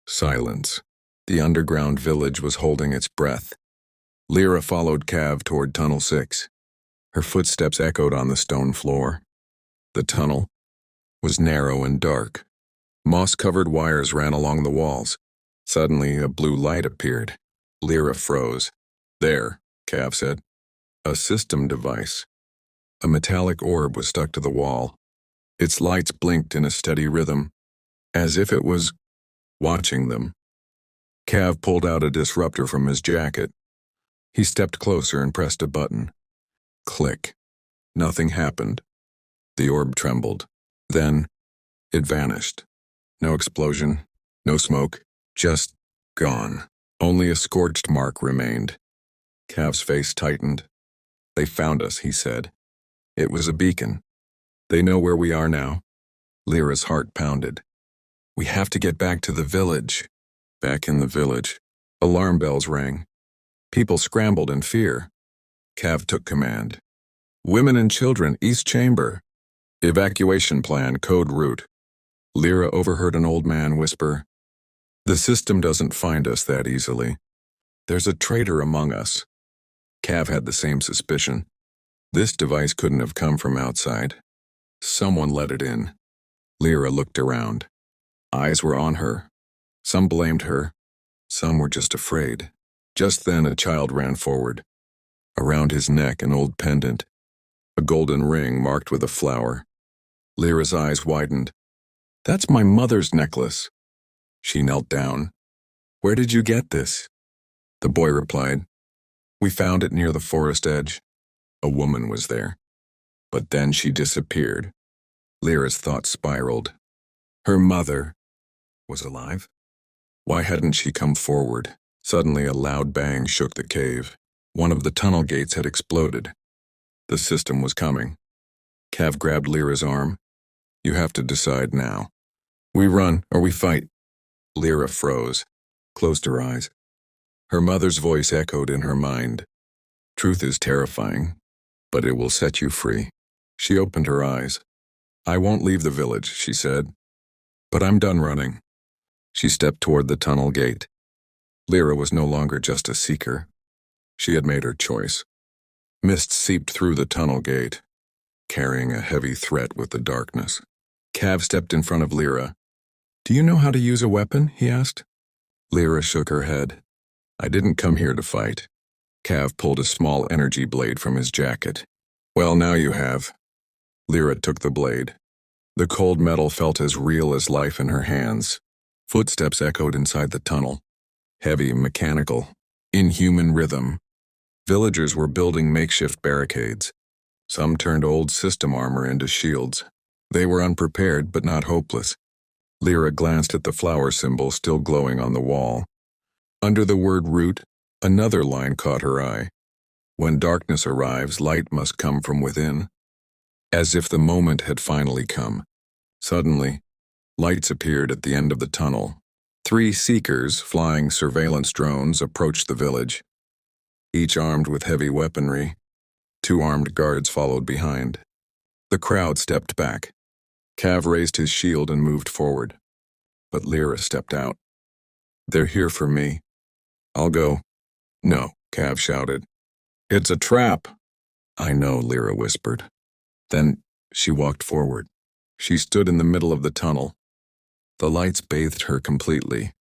Silence. The underground village was holding its breath. Lira followed Cav toward Tunnel 6. Her footsteps echoed on the stone floor. The tunnel was narrow and dark. Moss-covered wires ran along the walls. Suddenly, a blue light appeared. Lira froze. "There," Cav said. A system device. A metallic orb was stuck to the wall. Its lights blinked in a steady rhythm, as if it was watching them. Cav pulled out a disruptor from his jacket. He stepped closer and pressed a button. Click. Nothing happened. The orb trembled. Then, it vanished. No explosion, no smoke, just gone. Only a scorched mark remained. Cav's face tightened. "They found us," he said. "It was a beacon. They know where we are now." Lira's heart pounded. "We have to get back to the village." Back in the village, alarm bells rang. People scrambled in fear. Cav took command. "Women and children, East Chamber. Evacuation plan, code route." Lira overheard an old man whisper, "The system doesn't find us that easily. There's a traitor among us." Cav had the same suspicion. This device couldn't have come from outside. Someone let it in. Lira looked around. Eyes were on her. Some blamed her. Some were just afraid. Just then a child ran forward. Around his neck an old pendant. A golden ring marked with a flower. Lira's eyes widened. "That's my mother's necklace." She knelt down. "Where did you get this?" The boy replied, "We found it near the forest edge." A woman was there. But then she disappeared. Lira's thoughts spiraled. Her mother was alive? Why hadn't she come forward? Suddenly a loud bang shook the cave. One of the tunnel gates had exploded. The system was coming. Cav grabbed Lira's arm. "You have to decide now. We run or we fight." Lira froze, closed her eyes. Her mother's voice echoed in her mind. "Truth is terrifying, but it will set you free." She opened her eyes. "I won't leave the village," she said. "But I'm done running." She stepped toward the tunnel gate. Lira was no longer just a seeker. She had made her choice. Mist seeped through the tunnel gate, carrying a heavy threat with the darkness. Cav stepped in front of Lira. "Do you know how to use a weapon?" he asked. Lira shook her head. "I didn't come here to fight." Cav pulled a small energy blade from his jacket. "Well, now you have." Lira took the blade. The cold metal felt as real as life in her hands. Footsteps echoed inside the tunnel. Heavy, mechanical, inhuman rhythm. Villagers were building makeshift barricades. Some turned old system armor into shields. They were unprepared, but not hopeless. Lira glanced at the flower symbol still glowing on the wall. Under the word root, another line caught her eye. "When darkness arrives, light must come from within." As if the moment had finally come. Suddenly, lights appeared at the end of the tunnel. 3 seekers, flying surveillance drones, approached the village. Each armed with heavy weaponry. 2 armed guards followed behind. The crowd stepped back. Cav raised his shield and moved forward. But Lira stepped out. "They're here for me. I'll go." "No," Cav shouted. "It's a trap." "I know," Lira whispered. Then she walked forward. She stood in the middle of the tunnel. The lights bathed her completely.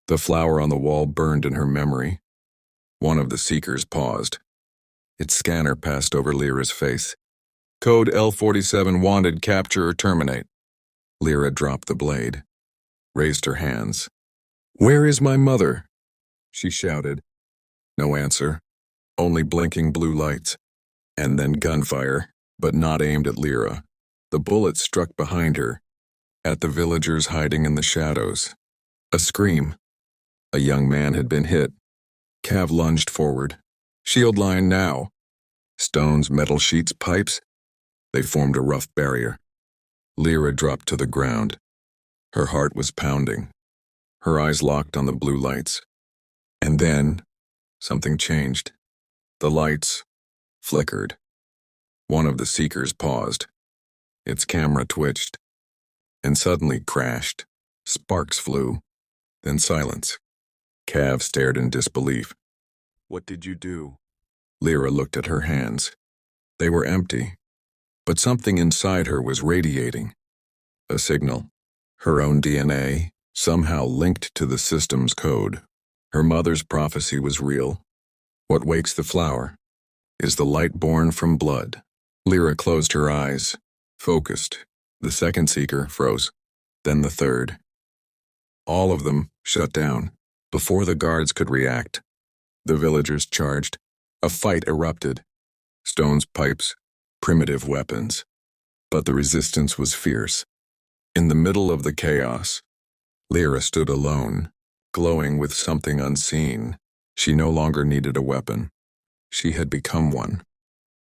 The flower on the wall burned in her memory. One of the seekers paused. Its scanner passed over Lira's face. "Code L47 wanted, capture or terminate." Lira dropped the blade, raised her hands. "Where is my mother?" she shouted. No answer, only blinking blue lights. And then gunfire, but not aimed at Lira. The bullet struck behind her, at the villagers hiding in the shadows. A scream. A young man had been hit. Cav lunged forward. "Shield line now." Stones, metal sheets, pipes. They formed a rough barrier. Lira dropped to the ground. Her heart was pounding. Her eyes locked on the blue lights. And then, something changed. The lights flickered. One of the seekers paused. Its camera twitched, and suddenly crashed. Sparks flew. Then silence. Cav stared in disbelief. "What did you do?" Lira looked at her hands. They were empty, but something inside her was radiating. A signal. Her own DNA, somehow linked to the system's code. Her mother's prophecy was real. What wakes the flower is the light born from blood. Lira closed her eyes, focused. The second seeker froze, then the third. All of them shut down. Before the guards could react, the villagers charged. A fight erupted. Stones, pipes, primitive weapons. But the resistance was fierce. In the middle of the chaos, Lira stood alone, glowing with something unseen. She no longer needed a weapon. She had become one.